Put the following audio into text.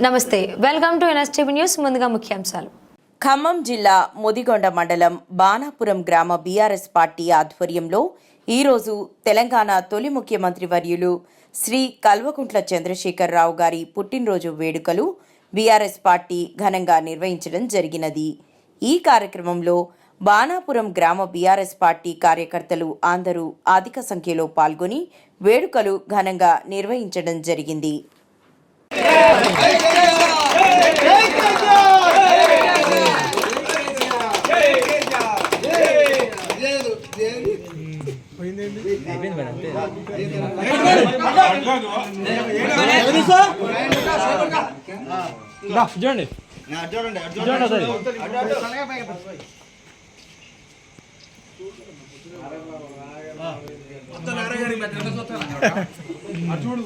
నమస్తే, welcome to NSTV news. ముందుగా ముఖ్యాంశాలు. ఖమ్మం జిల్లా ముదిగొండ మండలం బాణాపురం గ్రామ బీఆర్ఎస్ పార్టీ ఆధ్వర్యంలో ఈరోజు తెలంగాణ తొలి ముఖ్యమంత్రి వర్యులు శ్రీ కల్వకుంట్ల చంద్రశేఖరరావు గారి పుట్టినరోజు వేడుకలు బీఆర్ఎస్ పార్టీ ఘనంగా నిర్వహించడం జరిగినది. ఈ కార్యక్రమంలో బాణాపురం గ్రామ బీఆర్ఎస్ పార్టీ కార్యకర్తలు అందరూ అధిక సంఖ్యలో పాల్గొని వేడుకలు ఘనంగా నిర్వహించడం జరిగింది. చూడు